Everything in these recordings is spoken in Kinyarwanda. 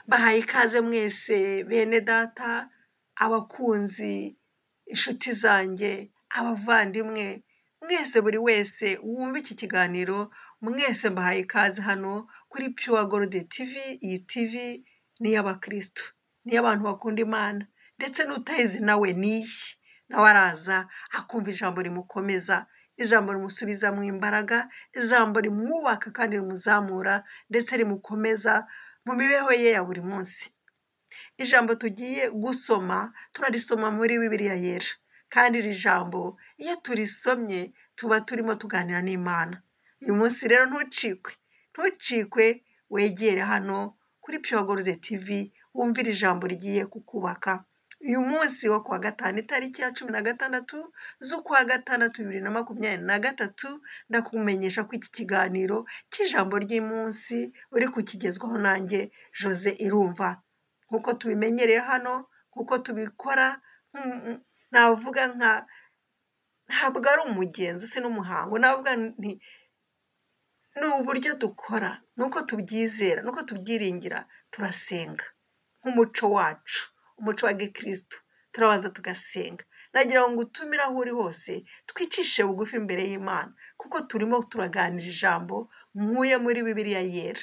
Bahaye ikaze mwese bene data, abakunzi, inshuti zanjye, abavandimwe, mwese buri wese wumva iki kiganiro, mwese mbahaye ikaze hano kuri Pure Gold TV. Iyi TV ni iy'abakristo, ni iy'abantu bakunda Imana, ndetse n'utayizi nawe niyi, nawe araza akumva ijambo rimukomeza, ijambo rimusubiza mu imbaraga, ijambo rimwubaka kandi rimuzamura, ndetse rimukomeza mu mibereho ye ya buri munsi. Ijambo tugiye gusoma turarisoma muri Bibiliya yera, kandi iri jambo iyo turisomye tuba turimo tuganira n'Imana. Uyu munsi rero ntucikwe, wegere hano kuri Pure Gold TV wumve iri jambo rigiye kukubaka. Uyu munsi wo kuwa gatanu itariki ya 16 z'ukwa gatandatu 2023, ndakumenyesha ko iki kiganiro cy'ijambo ry'umunsi uri kukigezwaho nanjye Jose Irumva. Nkuko tubimenyereye hano, nkuko tubikora, navuga ntabwo ari umugenzo se n'umuhango, navuga ni uburyo dukora, nuko tubyizera, nuko tubyiringira, turasenga nk'umuco wacu, umuco wa gikristo. Turabanza tugasenga. Nagira ngo utumire aho uri hose, twicishe bugufi imbere y'Imana, kuko turimo turaganira ijambo nkuye muri Bibiliya yera.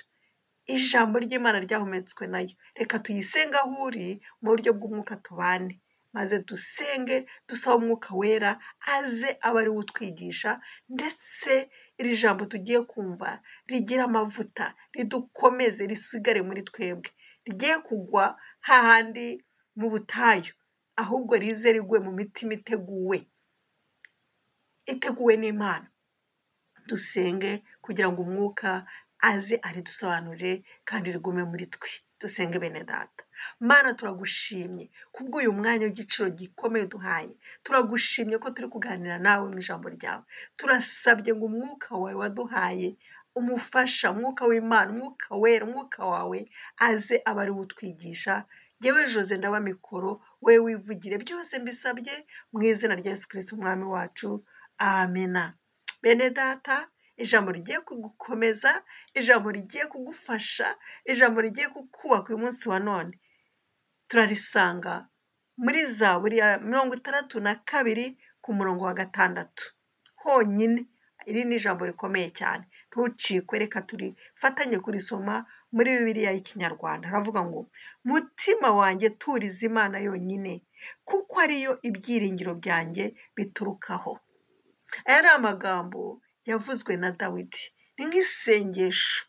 Ijambo ry'Imana ryahumetswe nayo. Reka tuyisenga aho uri mu buryo bw'umwuka tubane, maze dusenge dusaba umwuka wera aze abe ari we utwigisha, ndetse iri jambo tugiye kumva rigira amavuta, ridukomeze, risigare muri twebwe, rigiye kugwa hahandi mu butayu, ahubwo rize rigwe mu mitima iteguwe n'Imana. Dusenge kugira ngo umwuka aze aridusobanurire kandi rigume muri twe. Dusenge bene data. Mana, turagushimye kubw'uyu mwanya w'igiciro gikomeye duhaye. Turagushimye ko turi kuganira nawe mu ijambo ryawe. Turasabye ngo umwuka wawe waduhaye, umufasha, umwuka w'Imana, umwuka wera, umwuka wawe aze aba ari we utwigisha. Jyewe Jose ndaba mikoro, we wivugire. Byose mbisabye mu izina rya Yesu Kristo umwami wacu. Amena. Bene data, ijambo rigiye kugukomeza, ijambo rigiye kugufasha, ijambo rigiye kukubaka uyu munsi wa none, turarisanga muri Zaburi ya 62 ku murongo wa 6 honyine. Iri ni ijambo rikomeye cyane, ntucikwe. Reka turifatanye kurisoma muri Bibiliya y'Ikinyarwanda. Haravuga ngo, mutima wanjye turiza Imana yonyine, kuko ariyo ibyiringiro byanjye biturukaho. Aya ni amagambo yavuzwe na Dawidi. Ni nk'isengesho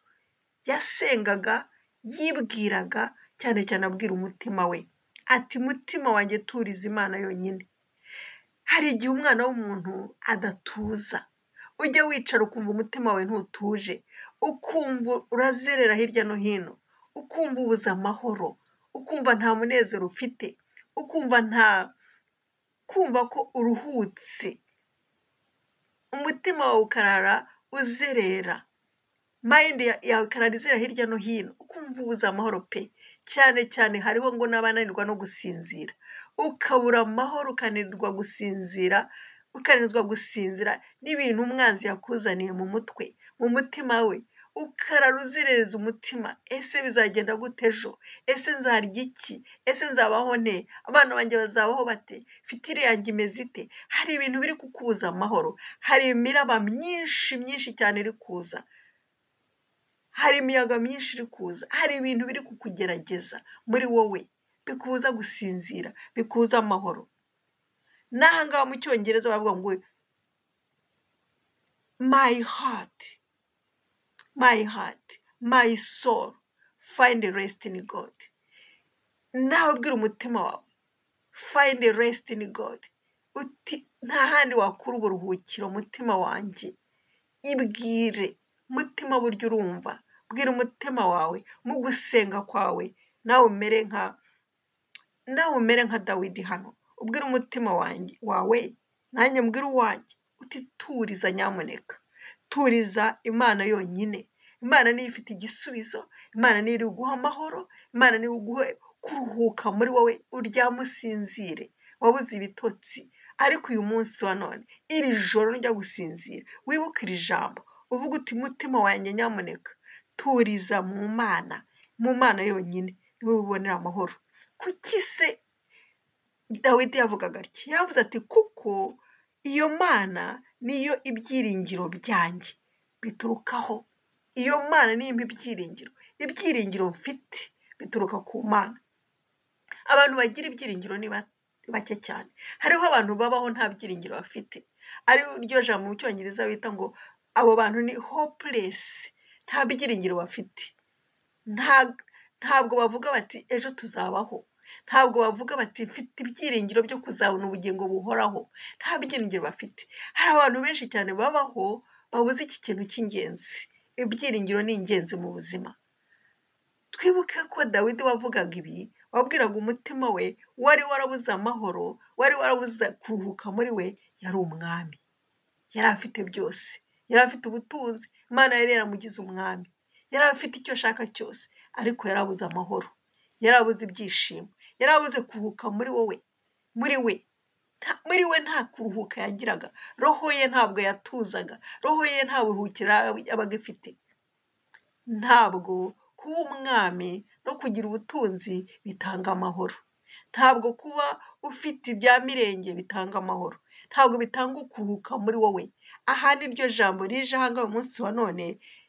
yasengaga, yibwiraga, cyane cyane abwira umutima we ati, mutima wanjye turiza Imana yonyine. Hari igihe umwana w'umuntu adatuza, ujya wicara ukumva umutima we ntutuje, ukumva urazerera hirya no hino, ukumva ubuze amahoro, ukumva nta munezero ufite, kumva ko uruhutse, umutima wawe ukarara uzerera, mayindi yawe ikarara izera hirya no hino, ukumva ubuze amahoro pe. Cyane cyane hariho ngo n'abananirwa no gusinzira, ukabura amahoro, ukananirwa gusinzira n'ibintu umwanzi yakuzaniye mu mutwe, mu mutima we, ukarara uzereza umutima. Ese bizagenda gute ejo? Ese nzarya iki? Ese nzabaho nte? Abana banjye bazabaho bate? Fitiri yanjye imeze ite? Hari ibintu biri kukubuza amahoro, hari imiraba myinshi cyane iri kuza, hari imiyaga myinshi iri kuza, hari ibintu biri kukugerageza muri wowe, bikubuza gusinzira, bikubuza amahoro. N'aha ngaha mu Cyongereza baravuga ngo, my heart, my soul, find rest in God. Nawe bwira umutima wawe, find rest in God. Uti, nta handi wakura uburuhukiro umutima wanjye. Ibwire umutima, buryo urumva. Bwira umutima wawe mu gusenga kwawe, nawe umere nka Dawidi hano. Ubwira umutima wawe, nanjye mbwira uwanjye, uti turiza nyamuneka. Turiza Imana yonyine. Imana niyo ifite igisubizo, Imana niyo iri guha amahoro, Imana niyo iguhe kuruhuka muri wowe, uryame usinzire. Wabuze ibitotsi, ariko uyu munsi wa none, iri joro njya gusinzira, wibuke iri jambo, uvuga uti, mutima wanjye nyamuneka turiza mu Mana yonyine. niwe ubonera amahoro. Kuki se Dawidi yavugaga atya? Yaravuze ati kuko iyo mana niyo ibyiringiro byanjye biturukaho. Iyo mana niyo impa ibyiringiro. Ibyiringiro mfite bituruka ku mana. Abantu bagira ibyiringiro ni bake cyane. Hariho abantu babaho nta byiringiro bafite, ari ryo jambo mu cyongereza bita ngo abo bantu ni hopeless, nta byiringiro bafite. Ntabwo bavuga bati ejo tuzabaho, ntabwo bavuga bati mfite ibyiringiro byo kuzabona ubugingo buhoraho. Nta byiringiro bafite. Hari abantu benshi cyane babaho babuze iki kintu cy'ingenzi. Ibyiringiro ni ingenzi mu buzima. Twibuke ko Dawidi wavugaga ibi, wabwiraga umutima we, wari warabuze amahoro, wari warabuze kuruhuka muri we, yari umwami. Yari afite byose, yari afite ubutunzi, Imana yari yaramugize umwami, yari afite icyo ashaka cyose, ariko yarabuze amahoro, yarabuze ibyishimo, yarabuze kuruhuka muri we nta kuruhuka yagiraga. Roho ye ntabwo yatuzaga, roho ye nta buruhukiro yabaga ifite. Ntabwo kuba umwami no kugira ubutunzi bitanga amahoro. Ntabwo kuba ufite ibya mirenge bitanga amahoro. Ntabwo bitanga ukuruhuka muri wowe. Aha ni ryo jambo rije aha ngaha umunsi wa none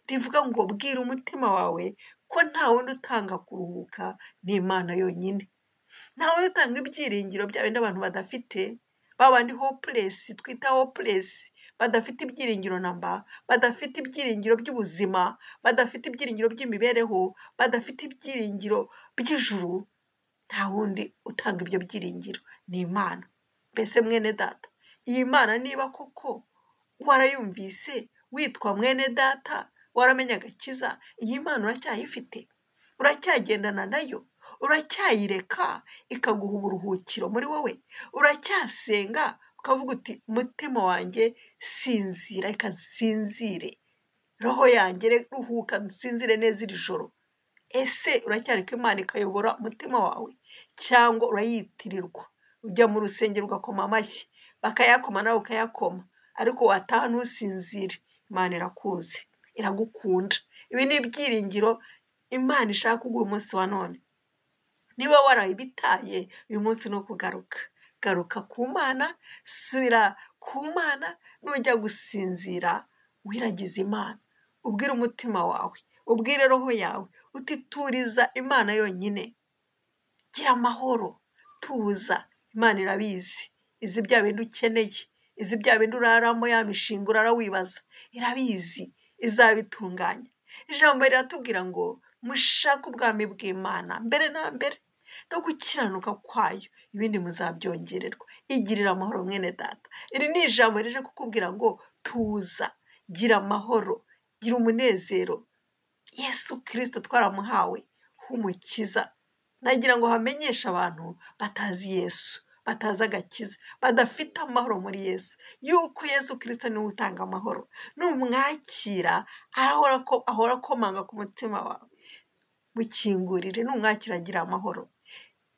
rivuga ngo bwira umutima wawe ko nta wundi utanga kuruhuka, ni Imana yonyine. Nta wundi utanga ibyiringiro bya bindi abantu badafite, babandi hopeless, twita hopeless, badafite ibyiringiro namba, badafite ibyiringiro by'ubuzima, badafite ibyiringiro by'imibereho, badafite ibyiringiro by'ijuru. Nta wundi utanga ibyo byiringiro, ni Imana. Mbese mwene data, iyi Mana niba koko warayumvise, witwa mwene data, waramenye agakiza, iyi Mana uracyayifite? Uracyagendana nayo? Uracyayireka ikaguha uburuhukiro muri wowe? Uracyasenga ukavuga uti umutima wanjye sinzira, reka nsinzire, roho yanjye ruhuka, nsinzire neza iri joro? Ese uracyareka Imana ikayobora umutima wawe, cyangwa urayitirirwa? Ujya mu rusengero ugakoma amashyi, bakayakoma nawe ukayakoma, ariko wataha ntusinzire. Imana irakuzi, iragukunda. Ibi ni ibyiringiro Imana ishaka kuguha umunsi wa none. Niba warabitaye, uyu munsi ni ukugaruka. Garuka ku Mana, subira ku Mana, nujya gusinzira wiragize Imana. Ubwire umutima wawe, ubwire roho yawe, utituriza Imana yonyine. Gira amahoro, tuza. Imana irabizi, izi bya bindi ukeneye, izi bya bindi uraramo, ya mishinga urara wibaza, irabizi, izabitunganya. Ijambo riratubwira ngo mushake ubwami bw'Imana mbere na mbere, no gukiranuka kwayo, ibindi muzabyongererwa. Igirira amahoro mwene data. Iri ni ijambo rije kukubwira ngo tuza, gira amahoro, gira umunezero. Yesu Kristo twaramuhawe nk'umukiza. Nagira ngo hamenyeshe abantu batazi Yesu, batazi agakiza, badafite amahoro muri Yesu, yuko Yesu Kristo niwe utanga amahoro. Numwakira ahora akomanga ku mutima wawe, mukingurire, numwakira agira amahoro.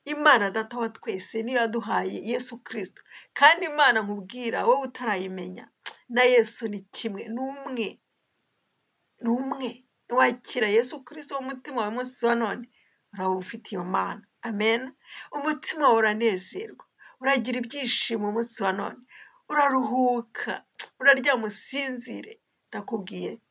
Imana data wa twese niyo yaduhaye Yesu Kristo, kandi Imana nkubwira wowe utarayimenya, na Yesu ni kimwe, ni umwe. Niwakira Yesu Kristo w'umutima wawe umunsi wa none, uraba ufite iyo Mana. Amen. Umutima wawe uranezerwa, uragira ibyishimo umunsi wa none, uraruhuka, uraryama usinzire. Ndakubwiye,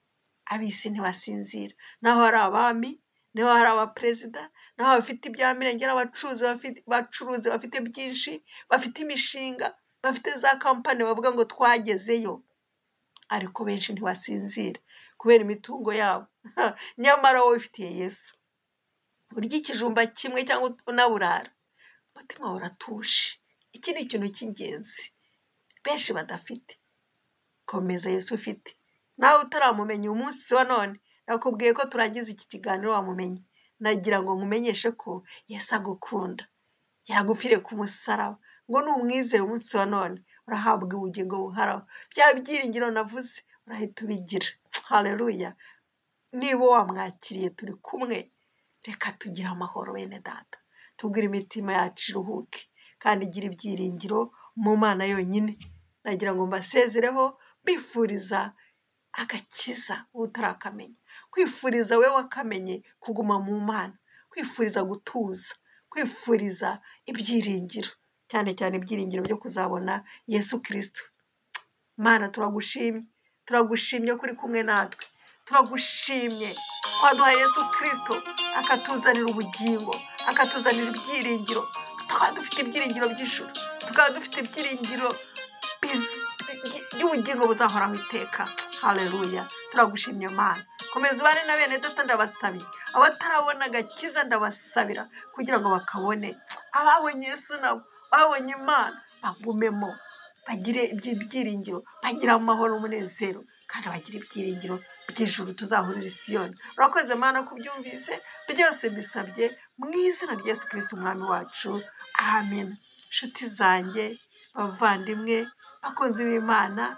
ab'isi ntibasinzira. Naho hari abami, naho hari abaperezida, naho abafite ibya mirenge, abacuruzi bafite byinshi, bafite imishinga, bafite za kampani bavuga ngo twagezeyo, ariko benshi ntibasinzira kubera imitungo yabo. Nyamara wowe ufitiye Yesu, urya ikijumba kimwe cyangwa unaburara, umutima wawe uratuje. Iki ni ikintu cy'ingenzi benshi badafite. Komeza Yesu ufite. Nawe utaramumenya umunsi wa none, nakubwiye ko turangiza iki kiganiro wamumenye. Nagira ngo nkumenyeshe ko Yesu agukunda, yaragupfiriye ku musaraba, ngo numwizere umunsi wa none urahabwa ubugingo buhoraho. Bya byiringiro navuze urahita ubigira. Haleluya. Niba wamwakiriye turi kumwe, reka tugire amahoro bene data, tubwire imitima yacu iruhuke, kandi igira ibyiringiro mu Mana yonyine. Nagira ngo mbasezereho bifuriza agakiza utarakamenya, kwifuriza we wakamenye kuguma mu Mana, kwifuriza gutuza, kwifuriza ibyiringiro, cyane cyane ibyiringiro byo kuzabona Yesu Kristo. Mana turagushimye ko uri kumwe natwe, turagushimye ko waduhaye Yesu Kristo akatuzanira ubugingo, akatuzanira ibyiringiro, tukaba dufite ibyiringiro by'ijuru, tukaba dufite ibyiringiro by'ubugingo buzahoraho iteka. Haleluya, turagushimye Mana. Komeza ubane na bene data ndabasabiye, abatarabona agakiza ndabasabira kugira ngo bakabone, ababonye Yesu nabo babonye Imana bagumemo, bagire ibyiringiro, bagire amahoro n'umunezero, kandi bagire ibyiringiro by'ijuru tuzahurira i Siyoni. Urakoze Mana kubyumvise, byose mbisabye mu izina rya Yesu Kristo umwami wacu, amen. Nshuti zanjye, bavandimwe, bakunzi b'Imana,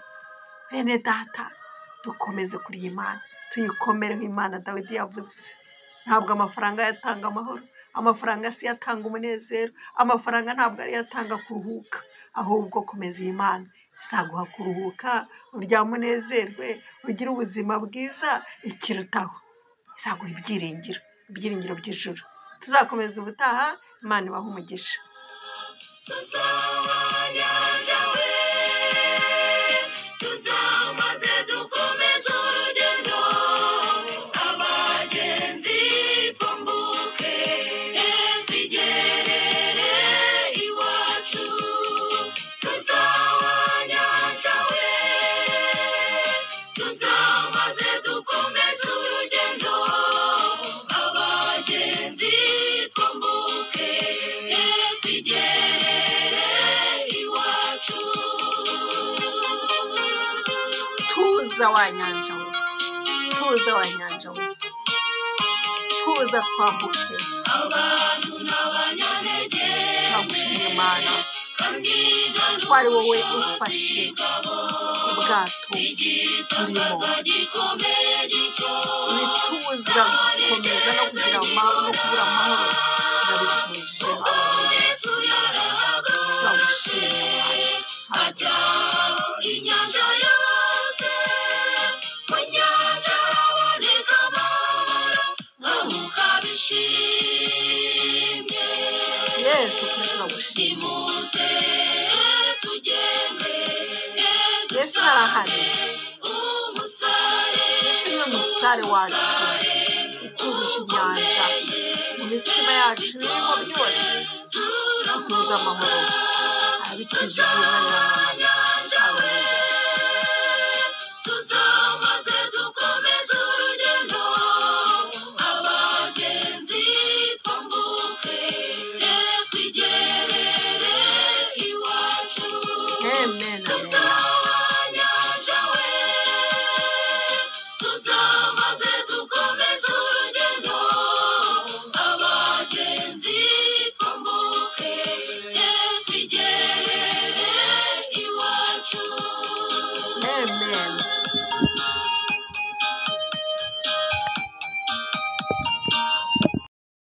bene data, dukomeze kuri iyi Mana, tuyikomereho. Imana Dawidi yavuze, ntabwo amafaranga yatanga amahoro, amafaranga si yatanga umunezero, amafaranga ntabwo ari yatanga kuruhuka, ahubwo komeza iyi Mana, izaguha kuruhuka, uryame unezerwe, ugire ubuzima bwiza, ikirutaho izaguha ibyiringiro by'ijuru. Tuzakomeza ubutaha, Imana ibahe umugisha. Tuzamaze dukomeze urugendo, abagenzi twambuke twigerere iwacu. Tuzaba nyanja we, tuzamaze dukomeze urugendo, abagenzi twambuke twigerere iwacu. Tuza wa nyanja we, tuza wa nyanja we, tuza twambuke. Abantu n'abanyantege Turagushimye Mana ko ari wowe ufashe ubwato burimo ibituza gukomeza no kugira amahoro no kubura amahoro, urabituje. Turagushimye ajya inyanja yose, mu nyanja haboneka amahoro, nkamuka bishimye. Yesu Kristo turagushimye. Nimuze tugende, Yesu arahari, Yesu niwe musare wacu utubije inyanja, mu mitima yacu birimo byose atuza amahoro, arabituje umwanya w'Imana. Tuzamaze dukomeze urugendo, abagenzi twambuke twigerere iwacu. Amen. Tuzaba nyanja we, tuzamaze dukomeze urugendo, abagenzi twambuke twigerere iwacu. Amen.